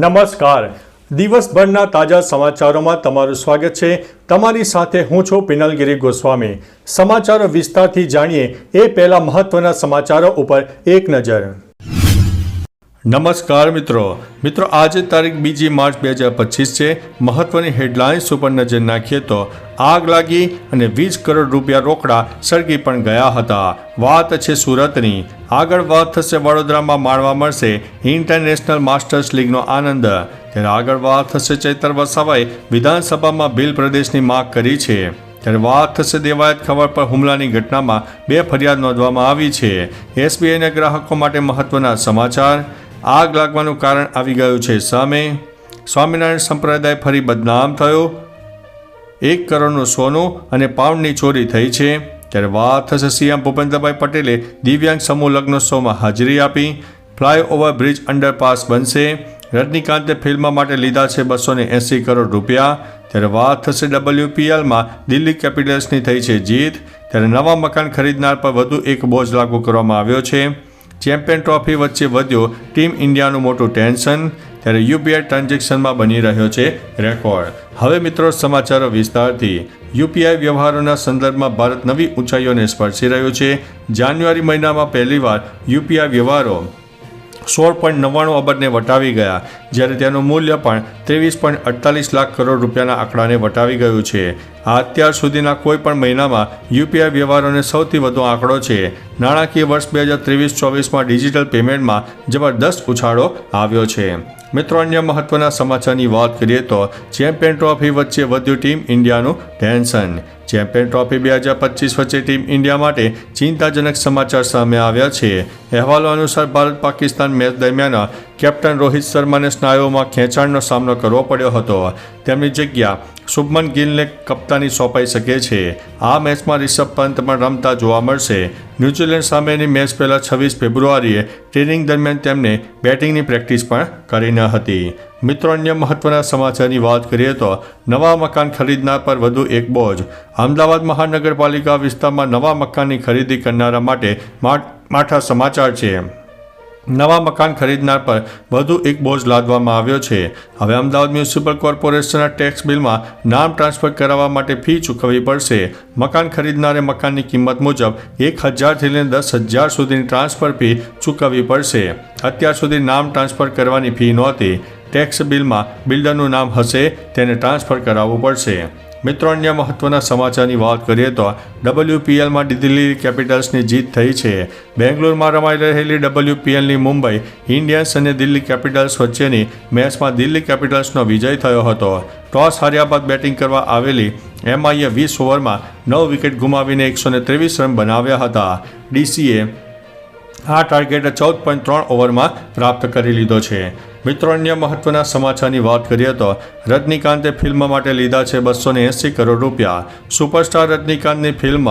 નમસ્કાર. દિવસભરના તાજા સમાચારોમાં તમારું સ્વાગત છે. તમારી સાથે હું છું પિનલગીરી ગોસ્વામી. સમાચારો વિસ્તારથી જાણીએ એ પહેલા મહત્વના સમાચારો ઉપર એક નજર. નમસ્કાર મિત્રો. આજે તારીખ 2 માર્ચ 2025 છે. મહત્વની હેડલાઇન્સ ઉપર નજર નાખીએ તો આગ લાગી અને 20 કરોડ રૂપિયા રોકડા સળગી પણ ગયા હતા. વાત છે સુરતની. આગળ વાત થશે વડોદરામાં માણવા મળશે ઇન્ટરનેશનલ માસ્ટર્સ લીગનો આનંદ. ત્યારે આગળ વાત થશે ચૈતર વસાવાએ વિધાનસભામાં ભીલ પ્રદેશની માંગ કરી છે. ત્યારે વાત થશે દેવાયત ખબર પર હુમલાની ઘટનામાં 2 ફરિયાદ નોંધવામાં આવી છે. એસબીઆઈના ગ્રાહકો માટે મહત્વના સમાચાર. આગ લાગવાનું કારણ આવી ગયું છે સામે. સ્વામિનારાયણ સંપ્રદાય ફરી બદનામ થયો. 1 કરોડનું સોનું અને પાઉન્ડની ચોરી થઈ છે. ત્યારે વાત થશે સીએમ ભૂપેન્દ્રભાઈ પટેલે દિવ્યાંગ સમૂહ લગ્નોત્સવમાં હાજરી આપી. ફ્લાયઓવર બ્રિજ અંડરપાસ બનશે. રજનીકાંતે ફિલ્મ માટે લીધા છે 280 કરોડ રૂપિયા. ત્યારે વાત થશે WPLમાં દિલ્હી કેપિટલ્સની થઈ છે જીત. ત્યારે નવા મકાન ખરીદનાર પર વધુ એક બોજ લાગુ કરવામાં આવ્યો છે. ચેમ્પિયન ટ્રોફી વચ્ચે વધ્યો ટીમ ઇન્ડિયાનું મોટું ટેન્શન. ત્યારે યુપીઆઈ ટ્રાન્ઝેક્શનમાં બની રહ્યો છે રેકોર્ડ. હવે મિત્રો સમાચારો વિસ્તારથી. યુપીઆઈ વ્યવહારોના સંદર્ભમાં ભારત નવી ઊંચાઈઓને સ્પર્શી રહ્યું છે. જાન્યુઆરી મહિનામાં પહેલીવાર યુપીઆઈ વ્યવહારો 16.99 અબજને વટાવી ગયા, જ્યારે તેનું મૂલ્ય પણ 23.48 લાખ કરોડ રૂપિયાના આંકડાને વટાવી ગયું છે. આ અત્યાર સુધીના કોઈ પણ મહિનામાં યુપીઆઈ વ્યવહારોને સૌથી વધુ આંકડો છે. નાણાકીય વર્ષ 2023-24માં ડિજિટલ પેમેન્ટમાં જબરદસ્ત ઉછાળો આવ્યો છે. મિત્રો, અન્ય મહત્વના સમાચારની વાત કરીએ તો ચેમ્પિયન ટ્રોફી વચ્ચે વધ્યું ટીમ ઇન્ડિયાનું ટેન્શન. ચેમ્પિયન ટ્રોફી 2025 વચ્ચે ટીમ ઇન્ડિયા માટે ચિંતાજનક સમાચાર સામે આવ્યા છે. અહેવાલો અનુસાર ભારત પાકિસ્તાન મેચ દરમિયાન કેપ્ટન રોહિત શર્માને સ્નાયુઓમાં ખેંચાણનો સામનો કરવો પડ્યો હતો. તેમની જગ્યા શુભમન ગિલને કપ્તાની સોંપાઈ શકે છે. આ મેચમાં રિષભ પંત પણ રમતા જોવા મળશે. ન્યૂઝીલેન્ડ સામેની મેચ પહેલાં 26 ફેબ્રુઆરીએ ટ્રેનિંગ દરમિયાન તેમને બેટિંગની પ્રેક્ટિસ પણ કરી ન હતી. મિત્રો, અન્ય મહત્વના સમાચારની વાત કરીએ તો નવા મકાન ખરીદનાર પર વધુ એક બોજ. અમદાવાદ મહાનગરપાલિકા વિસ્તારમાં નવા મકાનની ખરીદી કરનારા માટે માઠા સમાચાર છે. નવા મકાન ખરીદનાર પર વધુ એક બોજ લાદવામાં આવ્યો છે. હવે અમદાવાદ મ્યુનિસિપલ કોર્પોરેશનના ટેક્સ બિલમાં નામ ટ્રાન્સફર કરાવવા માટે ફી ચૂકવવી પડશે. મકાન ખરીદનારે મકાનની કિંમત મુજબ 1,000થી લઈને 10,000 સુધીની ટ્રાન્સફર ફી ચૂકવવી પડશે. અત્યાર સુધી નામ ટ્રાન્સફર કરવાની ફી નહોતી. ટેક્સ બિલમાં બિલ્ડરનું નામ હશે તેને ટ્રાન્સફર કરાવવું પડશે. મિત્રો, અન્ય મહત્વના સમાચારની વાત કરીએ તો WPLમાં દિલ્હી કેપિટલ્સની જીત થઈ છે. બેંગ્લોરમાં રમાઈ રહેલી WPLની મુંબઈ ઇન્ડિયન્સ અને દિલ્હી કેપિટલ્સ વચ્ચેની મેચમાં દિલ્હી કેપિટલ્સનો વિજય થયો હતો. ટોસ હાર્યા બાદ બેટિંગ કરવા આવેલી MIએ 20 ઓવરમાં 9 વિકેટ ગુમાવીને 123 રન બનાવ્યા હતા. DCએ આ ટાર્ગેટ 14.3 ઓવરમાં પ્રાપ્ત કરી લીધો છે. મિત્રો, અન્ય મહત્વના સમાચારની વાત કરીએ તો રજનીકાંતે ફિલ્મ માટે લીધા છે 280 કરોડ રૂપિયા. સુપરસ્ટાર રજનીકાંતની ફિલ્મ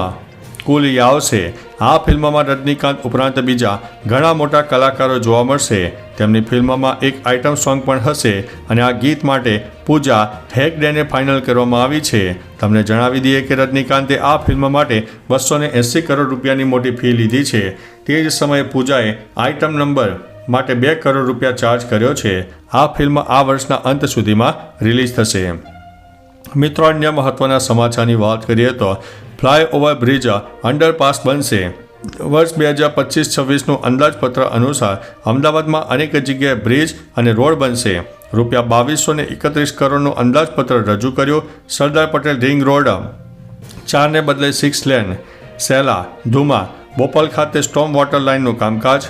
કુલી આવશે. આ ફિલ્મમાં રજનીકાંત ઉપરાંત બીજા ઘણા મોટા કલાકારો જોવા મળશે. તેમની ફિલ્મમાં એક આઇટમ સોંગ પણ હશે અને આ ગીત માટે પૂજા હેગડેને ફાઇનલ કરવામાં આવી છે. તમને જણાવી દઈએ કે રજનીકાંતે આ ફિલ્મ માટે 280 કરોડ રૂપિયાની મોટી ફી લીધી છે. તે જ સમયે પૂજાએ આઇટમ નંબર માટે 2 કરોડ રૂપિયા ચાર્જ કર્યો છે. આ ફિલ્મ આ વર્ષના અંત સુધીમાં રિલીઝ થશે. મિત્રો, અન્ય મહત્વના સમાચારની વાત કરીએ તો ફ્લાયઓવર બ્રિજ અંડરપાસ બનશે. વર્ષ 2025-26નું અંદાજપત્ર અનુસાર અમદાવાદમાં અનેક જગ્યાએ બ્રિજ અને રોડ બનશે. રૂપિયા 2231 કરોડનું અંદાજપત્ર રજૂ કર્યું. સરદાર પટેલ રિંગ રોડ 4 ને બદલે 6 લેન. સેલા, ધુમા, બોપલ ખાતે સ્ટોમ વોટર લાઇનનું કામકાજ.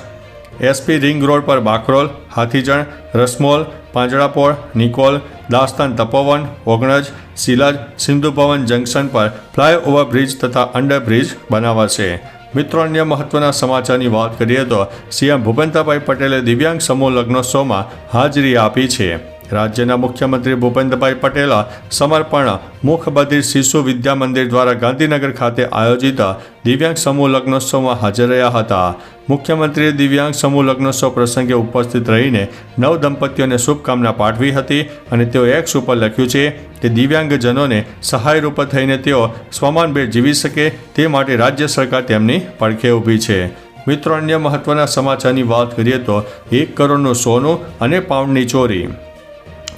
SP રિંગ રોડ પર બાકરોલ, હાથીજણ, રસમોલ, પાંજરાપોળ, નિકોલ, દાસ્તાન તપોવન, ઓગણજ, સિલાજ, સિંધુ ભવન જંકશન પર ફ્લાયઓવર બ્રિજ તથા અંડરબ્રિજ બનાવાશે. મિત્રો, અન્ય મહત્વના સમાચારની વાત કરીએ તો સીએમ ભૂપેન્દ્રભાઈ પટેલે દિવ્યાંગ સમૂહ લગ્નોત્સવમાં હાજરી આપી છે. રાજ્યના મુખ્યમંત્રી ભૂપેન્દ્રભાઈ પટેલ સમર્પણ મુખ બધિર શિશુ વિદ્યા મંદિર દ્વારા ગાંધીનગર ખાતે આયોજિત દિવ્યાંગ સમૂહ લગ્નોત્સવમાં હાજર રહ્યા હતા. મુખ્યમંત્રીએ દિવ્યાંગ સમૂહ લગ્નોત્સવ પ્રસંગે ઉપસ્થિત રહીને નવ દંપતીઓને શુભકામના પાઠવી હતી અને તેઓ એક્સ ઉપર લખ્યું છે કે દિવ્યાંગજનોને સહાયરૂપ થઈને તેઓ સ્વમાનભેર જીવી શકે તે માટે રાજ્ય સરકાર તેમની પડખે ઊભી છે. મિત્રો, અન્ય મહત્વના સમાચારની વાત કરીએ તો 1 કરોડનું સોનું અને પાઉન્ડની ચોરી.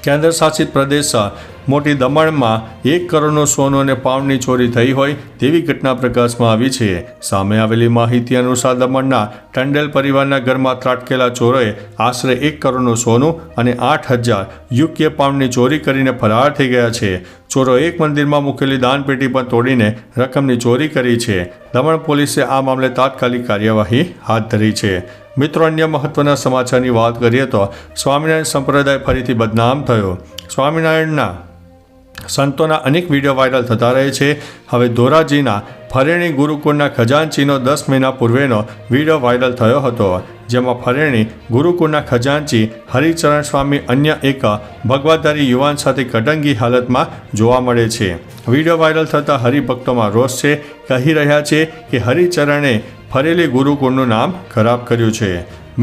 કેન્દ્ર શાસિત પ્રદેશ મોટી દમણમાં 1 કરોડનું સોનું અને પાઉન્ડની ચોરી થઈ હોય તેવી ઘટના પ્રકાશમાં આવી છે. સામે આવેલી માહિતી અનુસાર દમણના ટંડેલ પરિવારના ઘરમાં ત્રાટકેલા ચોરોએ આશરે 1 કરોડનું સોનું અને 8,000 UK પાઉન્ડની ચોરી કરીને ફરાર થઈ ગયા છે. ચોરો એક મંદિરમાં મૂકેલી દાનપેટી પણ તોડીને રકમની ચોરી કરી છે. દમણ પોલીસે આ મામલે તાત્કાલિક કાર્યવાહી હાથ ધરી છે. મિત્રો, અન્ય મહત્વના સમાચારની વાત કરીએ તો સ્વામિનારાયણ સંપ્રદાય ફરીથી બદનામ થયો. સ્વામિનારાયણના સંતોના અનેક વિડીયો વાયરલ થતા રહે છે. હવે ધોરાજીના ફરેણી ગુરુકુળના ખજાનચીનો 10 મહિના પૂર્વેનો વિડીયો વાયરલ થયો હતો, જેમાં ફરેણી ગુરુકુળના ખજાનચી હરિચરણ સ્વામી અન્ય એક ભગવાધારી યુવાન સાથે કટંગી હાલતમાં જોવા મળે છે. વિડીયો વાયરલ થતાં હરિભક્તોમાં રોષ છે. કહી રહ્યા છે કે હરિચરણે ફરેલી ગુરુકુળનું નામ ખરાબ કર્યું છે.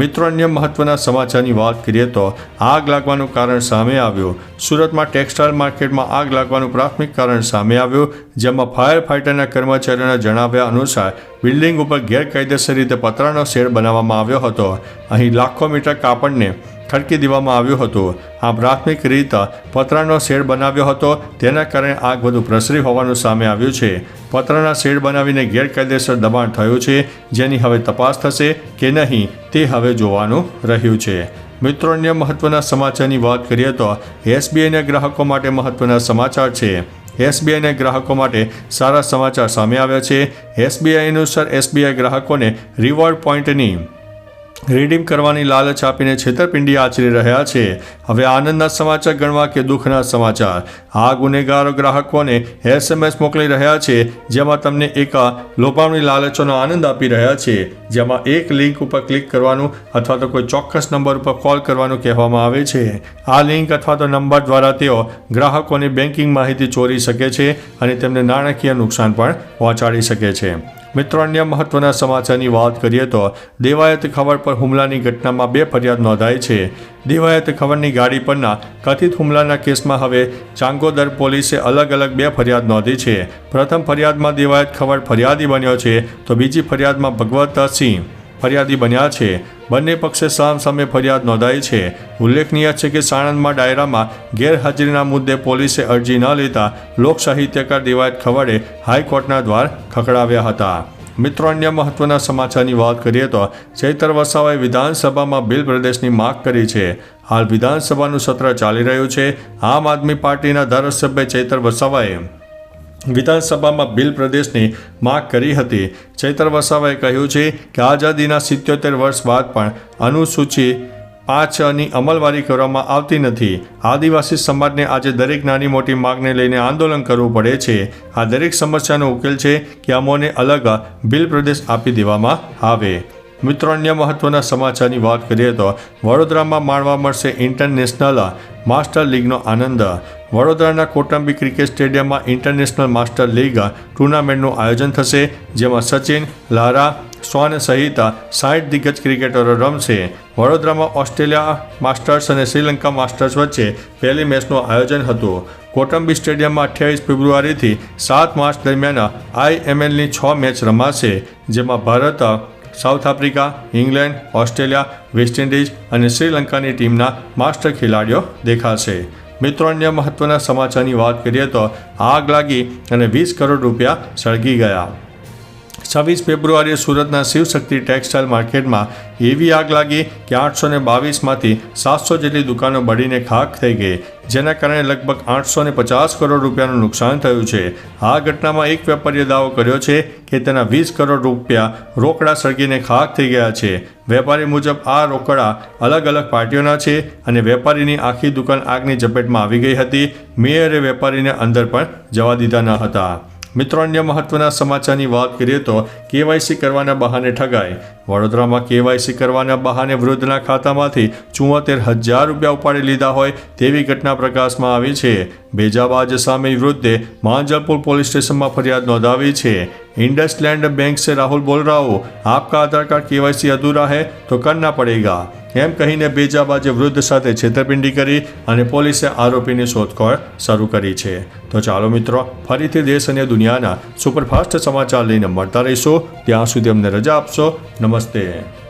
મિત્રો, અન્ય મહત્વના સમાચારની વાત કરીએ તો આગ લાગવાનું કારણ સામે આવ્યું. સુરતમાં ટેક્સટાઇલ માર્કેટમાં આગ લાગવાનું પ્રાથમિક કારણ સામે આવ્યું, જેમાં ફાયર ફાઇટરના કર્મચારીઓના જણાવ્યા અનુસાર બિલ્ડિંગ ઉપર ગેરકાયદેસર રીતે પતરાનો શેડ બનાવવામાં આવ્યો હતો. અહીં લાખો મીટર કાપડને ખડકી દેવામાં આવ્યું હતું. આ પ્રાથમિક રીતે પતરાનો શેડ બનાવ્યો હતો, તેના કારણે આગ વધુ પ્રસરી હોવાનું સામે આવ્યું છે. પતરાના શેડ બનાવીને ગેરકાયદેસર દબાણ થયું છે, જેની હવે તપાસ થશે કે નહીં તે હવે જોવાનું રહ્યું છે. મિત્રો, અન્ય મહત્વના સમાચારની વાત કરીએ તો SBIના ગ્રાહકો માટે મહત્વના સમાચાર છે. SBIના ગ્રાહકો માટે સારા સમાચાર સામે આવ્યા છે. SBI અનુસાર SBI ગ્રાહકોને રિવોર્ડ પોઈન્ટની રીડીમ કરવાની લાલચ આપીને છેતરપિંડી આચરી રહ્યા છે. હવે આનંદના સમાચાર ગણવા કે દુઃખના સમાચાર? આ ગુનેગારો ગ્રાહકોને SMS મોકલી રહ્યા છે, જેમાં તમને એક લોભામણી લાલચોનો આનંદ આપી રહ્યા છે, જેમાં એક લિંક ઉપર ક્લિક કરવાનું અથવા તો કોઈ ચોક્કસ નંબર ઉપર કોલ કરવાનું કહેવામાં આવે છે. આ લિંક અથવા તો નંબર દ્વારા તેઓ ગ્રાહકોની બેન્કિંગ માહિતી ચોરી શકે છે અને તેમને નાણાકીય નુકસાન પણ પહોંચાડી શકે છે. મિત્રો, અન્ય મહત્વના સમાચારની વાત કરીએ તો દેવાયત ખબર પર હુમલાની ઘટનામાં 2 ફરિયાદ નોંધાઈ છે. દેવાયત ખબરની ગાડી પરના કથિત હુમલાના કેસમાં હવે ચાંગોદર પોલીસે અલગ અલગ 2 ફરિયાદ નોંધી છે. પ્રથમ ફરિયાદમાં દેવાયત ખબર ફરિયાદી બન્યો છે, તો બીજી ફરિયાદમાં ભગવતસિંહ ફરિયાદી બન્યા છે. બંને પક્ષે સામસામે ફરિયાદ નોંધાઈ છે. ઉલ્લેખનીય છે કે સાણંદમાં ડાયરામાં ગેરહાજરીના મુદ્દે પોલીસે અરજી ન લેતા લોક સાહિત્યકાર દેવાયત ખવડે હાઈકોર્ટના દ્વાર ખખડાવ્યા હતા. મિત્રો, અન્ય મહત્વના સમાચારની વાત કરીએ તો ચૈતર વસાવાએ વિધાનસભામાં બિલ પ્રદેશની માગ કરી છે. હાલ વિધાનસભાનું સત્ર ચાલી રહ્યું છે. આમ આદમી પાર્ટીના ધારાસભ્ય ચૈતર વસાવાએ વિધાનસભામાં બિલ પ્રદેશની માગ કરી હતી. ચૈતર વસાવાએ કહ્યું છે કે આઝાદીના 77 વર્ષ બાદ પણ અનુસૂચિ 5ની અમલવારી કરવામાં આવતી નથી. આદિવાસી સમાજને આજે દરેક નાની મોટી માગને લઈને આંદોલન કરવું પડે છે. આ દરેક સમસ્યાનો ઉકેલ છે કે અમોને અલગ બિલ પ્રદેશ આપી દેવામાં આવે. મિત્રો, અન્ય મહત્વના સમાચારની વાત કરીએ તો વડોદરામાં માણવા મળશે ઇન્ટરનેશનલ માસ્ટર લીગનો આનંદ. વડોદરાના કોટંબી ક્રિકેટ સ્ટેડિયમમાં ઇન્ટરનેશનલ માસ્ટર લીગ ટુર્નામેન્ટનું આયોજન થશે, જેમાં સચિન, લારા, સ્વાન સહિત 60 દિગ્ગજ ક્રિકેટરો રમશે. વડોદરામાં ઓસ્ટ્રેલિયા માસ્ટર્સ અને શ્રીલંકા માસ્ટર્સ વચ્ચે પહેલી મેચનું આયોજન હતું. કોટંબી સ્ટેડિયમમાં 28 ફેબ્રુઆરીથી 7 માર્ચ દરમિયાન IMLની 6 મેચ રમાશે, જેમાં Bharat, south Africa, England, Australia, West Indies અને શ્રીલંકાની ટીમના માસ્ટર ખેલાડીઓ દેખાશે. મિત્રો, અન્ય મહત્વના સમાચારની વાત કરીએ તો આગ લાગી અને 20 કરોડ રૂપિયા સળગી ગયા. 26 ફેબ્રુઆરીએ સુરતના શિવશક્તિ ટેક્સટાઇલ માર્કેટમાં એવી આગ લાગી કે 822માંથી 700 જેટલી દુકાનો બળીને ખાખ થઈ ગઈ, જેના કારણે લગભગ 850 કરોડ રૂપિયાનું નુકસાન થયું છે. આ ઘટનામાં એક વેપારીએ દાવો કર્યો છે કે તેના 20 કરોડ રૂપિયા રોકડા સળગીને ખાખ થઈ ગયા છે. વેપારી મુજબ આ રોકડા અલગ અલગ પાર્ટીઓના છે અને વેપારીની આખી દુકાન આગની ઝપેટમાં આવી ગઈ હતી. મેયરે વેપારીને અંદર પણ જવા દીધા ન હતા. મિત્રો, અન્ય મહત્વના સમાચારની વાત કરીએ તો KYC કરવાના બહાને ઠગાઈ. વડોદરામાં KYC કરવાના બહાને વૃદ્ધના ખાતામાંથી 74,000 રૂપિયા ઉપાડી લીધા હોય તેવી ઘટના પ્રકાશમાં આવી છે. બેજાબાજ સામે વૃદ્ધે માંજલપુર પોલીસ સ્ટેશનમાં ફરિયાદ નોંધાવી છે. इंडसलैंड बैंक से राहुल बोल रहा हूँ, आपका आधार कार्ड KYC अधूरा है तो करना पड़ेगा. એમ કહીને બેજાબાજે વૃદ્ધ સાથે છેતરપિંડી કરી અને પોલીસે આરોપીની શોધખોળ શરૂ કરી છે. તો ચાલો મિત્રો, ફરીથી દેશ અને દુનિયાના સુપરફાસ્ટ સમાચાર લઈને મળતા રહીશું. ત્યાં સુધી અમને રજા આપશો. નમસ્તે.